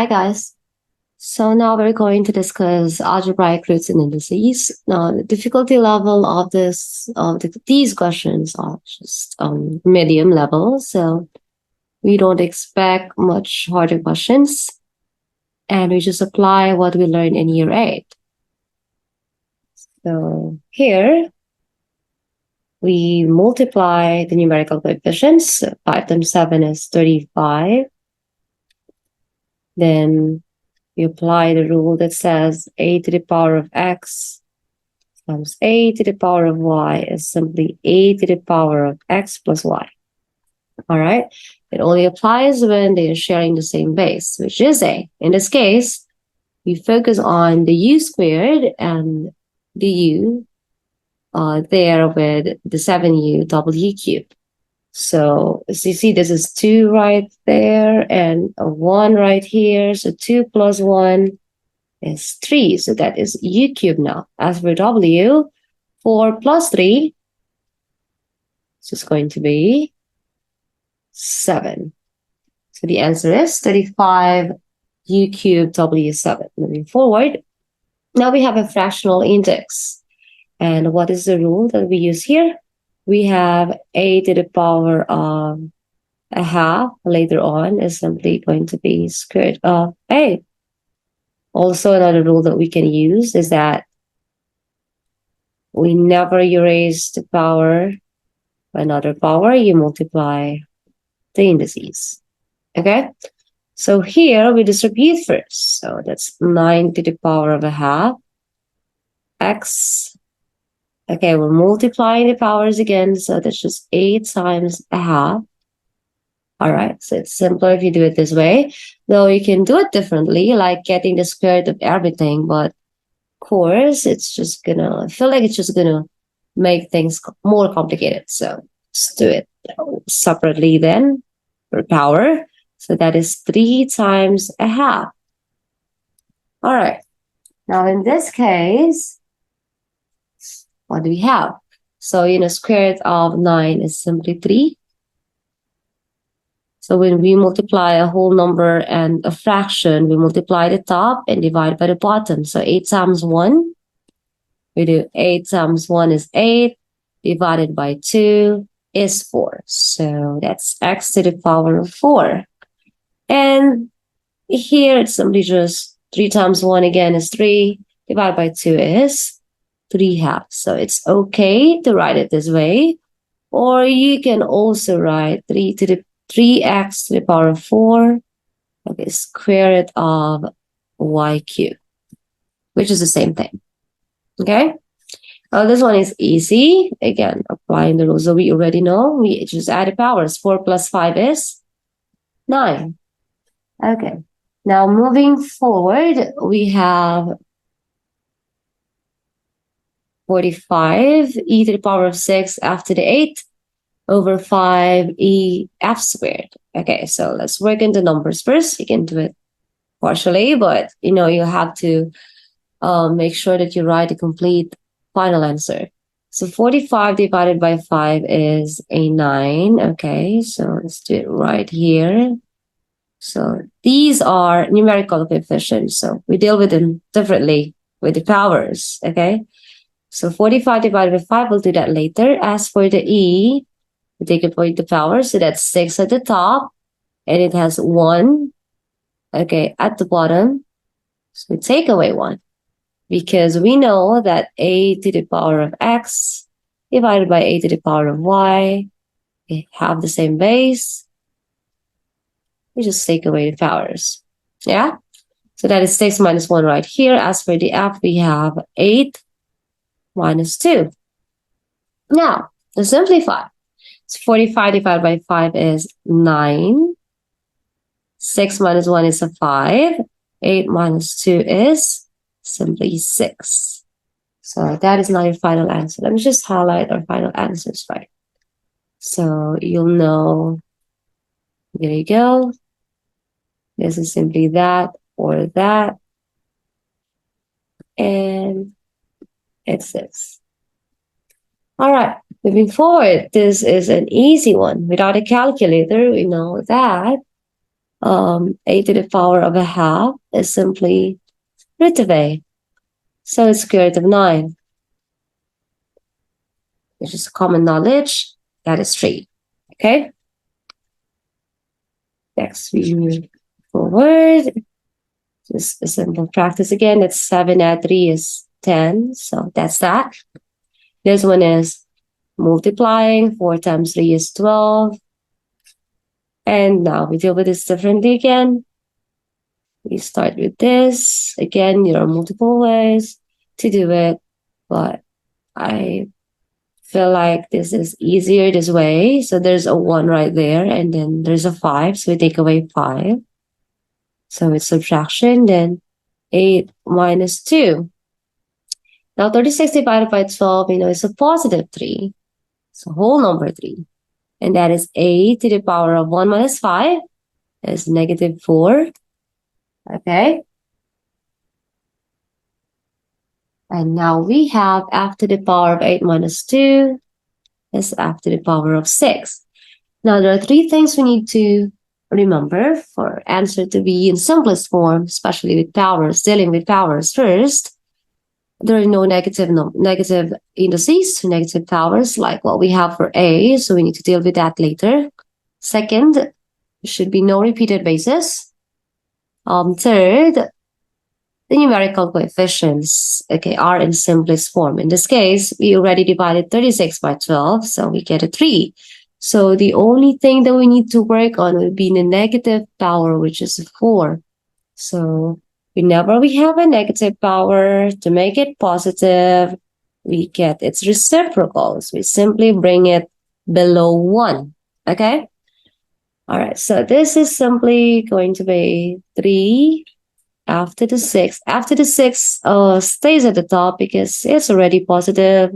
Hi guys. So now we're going to discuss algebraic roots and indices. Now the difficulty level of these questions are just medium level, so we don't expect much harder questions, and we just apply what we learned in year 8. So here we multiply the numerical coefficients. 5 times 7 is 35. Then you apply the rule that says a to the power of x times a to the power of y is simply a to the power of x plus y. All right. It only applies when they are sharing the same base, which is a. In this case, we focus on the u squared and the u there with the 7u w cubed. So as you see, this is 2 right there and a 1 right here. So 2 plus 1 is 3. So that is u cubed now. As for w, 4 plus 3 is just going to be 7. So the answer is 35 u cubed w7. Moving forward, now we have a fractional index. And what is the rule that we use here? We have a to the power of a half later on is simply going to be square root of a. Also, another rule that we can use is that we never erase the power by another power. You multiply the indices. Okay? So here we distribute first. So that's 9 to the power of a half. X. Okay, we're multiplying the powers again. So that's just 8 times a half. All right, so it's simpler if you do it this way. Though you can do it differently, like getting the square root of everything. But of course, it's just gonna, I feel like it's just gonna make things more complicated. So let's do it separately then for power. So that is 3 times a half. All right. Now in this case, what do we have? So, square root of 9 is simply 3. So when we multiply a whole number and a fraction, we multiply the top and divide by the bottom. So 8 times 1, we do 8 times 1 is 8, divided by 2 is 4. So that's x to the power of 4. And here it's simply just 3 times 1 again is 3, divided by 2 is 3 halves. So it's okay to write it this way. Or you can also write 3x to the power of 4, okay, square root of y cubed, which is the same thing. Okay? This one is easy. Again, applying the rules that we already know. We just add the powers. 4 plus 5 is 9. Okay. Now, moving forward, we have 45 e to the power of 6 after the 8 over 5e f squared. Okay, so let's work in the numbers first. You can do it partially, but you have to make sure that you write the complete final answer. So 45 divided by 5 is a 9. Okay, so let's do it right here. So these are numerical coefficients. So we deal with them differently with the powers. Okay, so 45 divided by 5, we'll do that later. As for the e, we take it for the power, so that's 6 at the top, and it has 1, okay, at the bottom. So we take away 1, because we know that a to the power of x divided by a to the power of y, they have the same base. We just take away the powers, yeah? So that is 6 minus 1 right here. As for the f, we have 8 minus 2. Now, to simplify, so 45 divided by 5 is 9. 6 minus 1 is a 5. 8 minus 2 is simply 6. So that is not your final answer. Let me just highlight our final answers, right? So you'll know, there you go. This is simply that or that. And it's this. All right. Moving forward, this is an easy one. Without a calculator, we know that a to the power of a half is simply root of a. So it's square root of 9, which is common knowledge. That is 3. Okay? Next, we move forward. Just a simple practice again. That's 7 add 3 is 10. So that's that. This one is multiplying. 4 times 3 is 12. And now we deal with this differently again. We start with this. Again, there are multiple ways to do it, but I feel like this is easier this way. So there's a 1 right there, and then there's a 5. So we take away 5. So it's subtraction, then 8 minus 2. Now 36 divided by 12, is a positive 3. It's a whole number 3. And that is a to the power of 1 minus 5 is negative 4. Okay. And now we have f to the power of 8 minus 2 is f to the power of 6. Now there are 3 things we need to remember for answer to be in simplest form, especially with powers, dealing with powers. First, there are no negative indices, negative powers like what we have for a, so we need to deal with that later. Second, there should be no repeated bases. Third, the numerical coefficients, are in simplest form. In this case, we already divided 36 by 12, so we get a 3. So the only thing that we need to work on would be the negative power, which is 4. So whenever we have a negative power, to make it positive, we get its reciprocal. So we simply bring it below 1. Okay? All right, so this is simply going to be 3 after the 6. After the 6 stays at the top because it's already positive.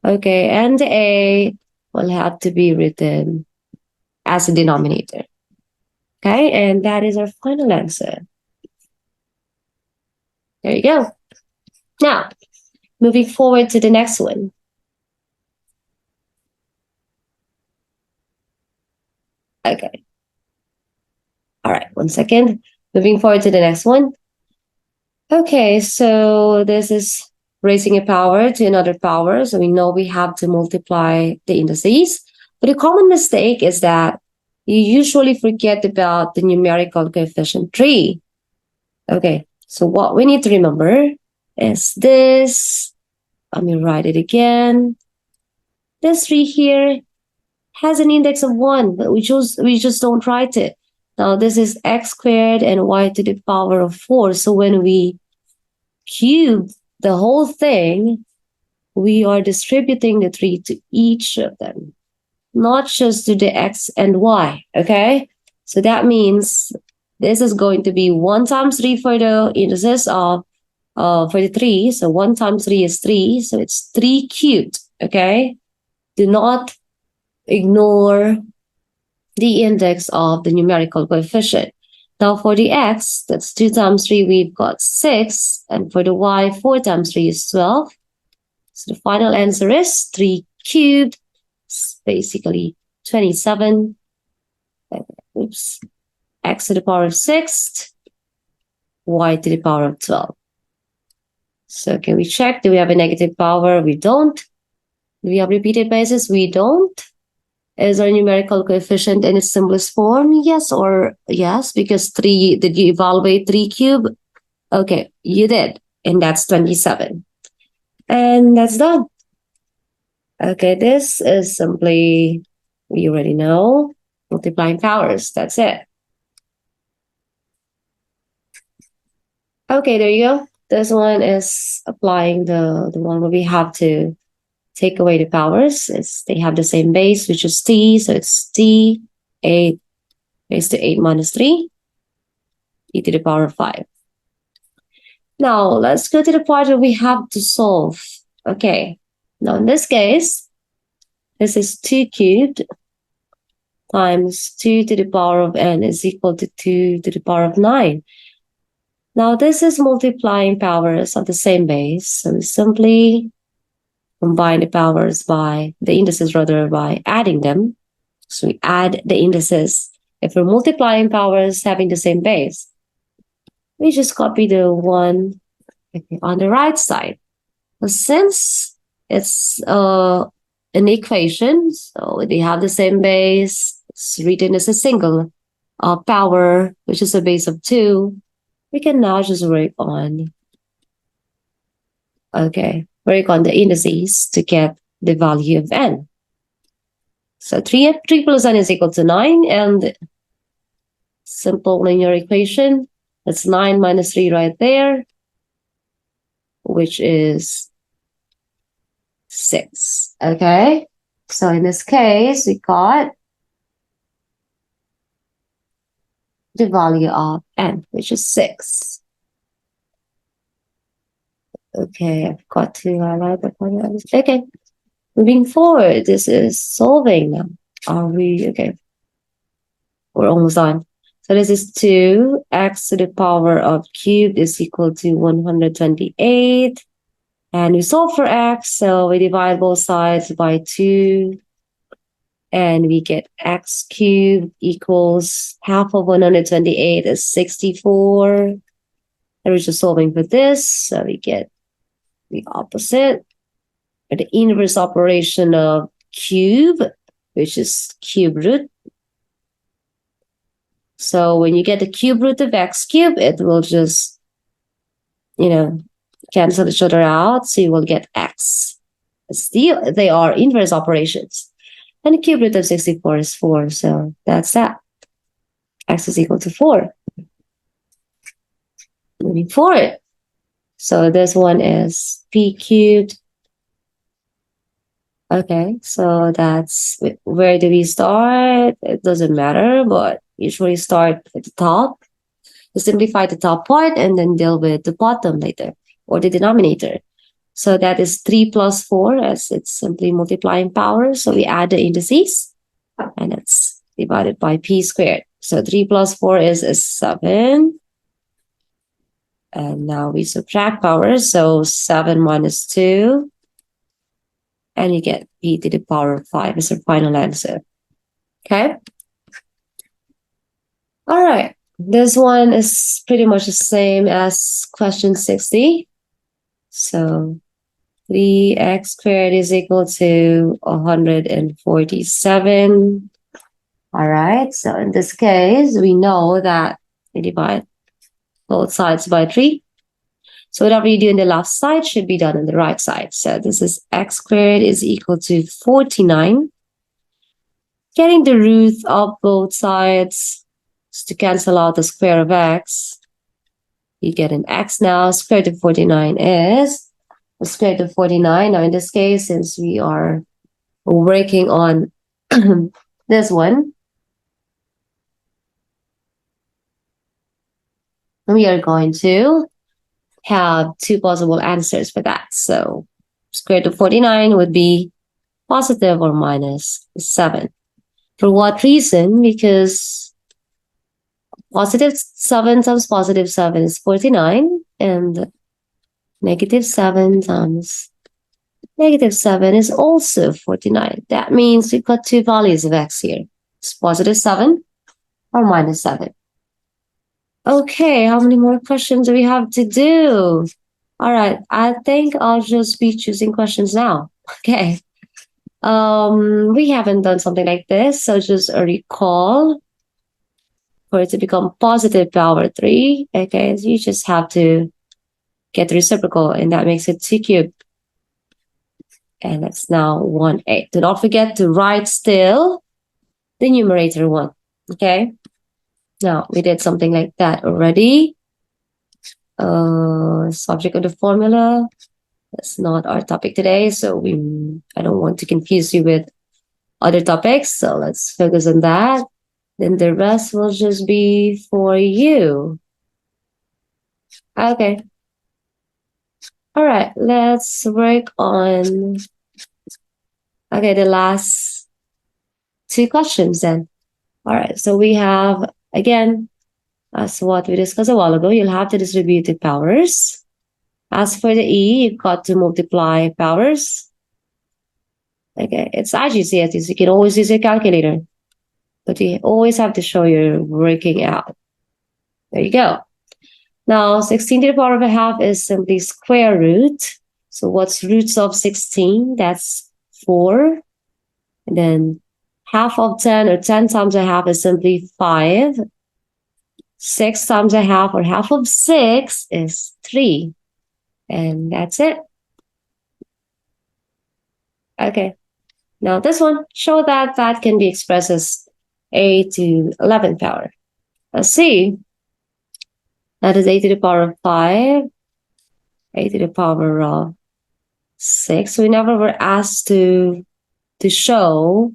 Okay, and the a will have to be written as a denominator. Okay, and that is our final answer. There you go. Now, moving forward to the next one. Okay. All right, 1 second. Moving forward to the next one. Okay, so this is raising a power to another power. So we know we have to multiply the indices. But a common mistake is that you usually forget about the numerical coefficient 3. Okay, so what we need to remember is this. Let me write it again. This 3 here has an index of 1, but we just don't write it. Now this is x squared and y to the power of 4. So when we cube the whole thing, we are distributing the 3 to each of them, not just to the x and y, okay? So that means this is going to be 1 times 3 for the indices of, for the 3. So 1 times 3 is 3. So it's 3 cubed, okay? Do not ignore the index of the numerical coefficient. Now for the x, that's 2 times 3, we've got 6. And for the y, 4 times 3 is 12. So the final answer is 3 cubed. It's basically 27. Oops. X to the power of 6, y to the power of 12. So can we check? Do we have a negative power? We don't. Do we have repeated bases? We don't. Is our numerical coefficient in its simplest form? Yes or yes, because 3, did you evaluate 3 cubed? Okay, you did. And that's 27. And that's done. Okay, this is simply, we already know, multiplying powers. That's it. Okay, there you go. This one is applying the one where we have to take away the powers. They have the same base, which is t. So it's t, 8 raised to 8 minus 3, e to the power of 5. Now, let's go to the part where we have to solve. Okay, now in this case, this is 2 cubed times 2 to the power of n is equal to 2 to the power of 9. Now, this is multiplying powers of the same base. So we simply combine the powers by the indices rather by adding them. So we add the indices if we're multiplying powers having the same base, we just copy the one on the right side. But since it's an equation, so they have the same base, it's written as a single power, which is a base of 2, we can now just work on the indices to get the value of n. So 3 plus n is equal to 9, and simple linear equation, that's 9 minus 3 right there, which is 6. Okay, so in this case, we got the value of n, which is 6. Okay, I've got to highlight the point. Okay, moving forward, this is solving now. Are we okay? We're almost done. So this is 2x to the power of cubed is equal to 128. And we solve for x, so we divide both sides by 2. And we get x cubed equals half of 128 is 64. And we're just solving for this, so we get the opposite, or the inverse operation of cube, which is cube root. So when you get the cube root of x cubed, it will just, cancel each other out. So you will get x. Still, they are inverse operations. And the cube root of 64 is 4. So that's that. X is equal to 4. Moving forward. So this one is p cubed. Okay, so that's, where do we start? It doesn't matter, but usually start at the top. You simplify the top part and then deal with the bottom later, or the denominator. So that is 3 plus 4, as it's simply multiplying power. So we add the indices, and it's divided by p squared. So 3 plus 4 is a 7. And now we subtract power, so 7 minus 2. And you get p to the power of 5 is our final answer. Okay? All right. This one is pretty much the same as question 60. So 3x squared is equal to 147. All right. So in this case, we know that we divide both sides by 3. So whatever you do on the left side should be done on the right side. So this is x squared is equal to 49. Getting the root of both sides is to cancel out the square of x. You get an x now. Square root of 49 is the square root of 49. Now in this case, since we are working on this one, we are going to have 2 possible answers for that. So square root of 49 would be positive or minus 7. For what reason? Because positive 7 times positive 7 is 49, and negative 7 times negative 7 is also 49. That means we've got 2 values of x here. It's positive 7 or minus 7. Okay, how many more questions do we have to do? All right, I think I'll just be choosing questions now. Okay. We haven't done something like this, so just a recall for it to become positive power 3. Okay, so you just have to get the reciprocal, and that makes it 2 cubed. And that's now 1/8. Do not forget to write still the numerator 1. Okay. Now, we did something like that already. Subject of the formula. That's not our topic today, so I don't want to confuse you with other topics. So let's focus on that. Then the rest will just be for you. Okay. All right, let's work on, the last 2 questions then. All right, so we have, again, as what we discussed a while ago, you'll have to distribute the powers. As for the E, you've got to multiply powers. Okay, it's IGCSE, so you can always use your calculator. but you always have to show you're working out. There you go. Now, 16 to the power of a half is simply square root. So what's roots of 16? That's 4. And then half of 10 or 10 times a half is simply 5. 6 times a half or half of 6 is 3. And that's it. Okay. Now this one, show that that can be expressed as a to 11 power. Let's see. That is a to the power of 5, a to the power of 6. We never were asked to show,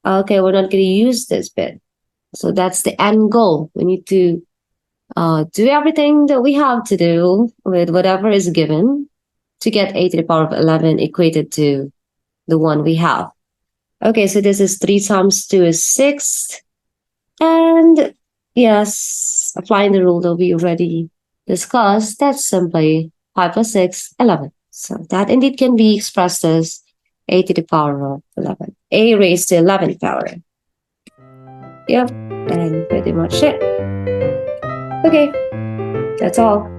okay, we're not going to use this bit. So that's the end goal. We need to do everything that we have to do with whatever is given to get a to the power of 11 equated to the one we have. Okay, so this is 3 times 2 is 6. And yes, applying the rule that we already discussed, that's simply 5 plus 6, 11. So that indeed can be expressed as a to the power of 11. A raised to 11 power. Yep, and pretty much it. Okay, that's all.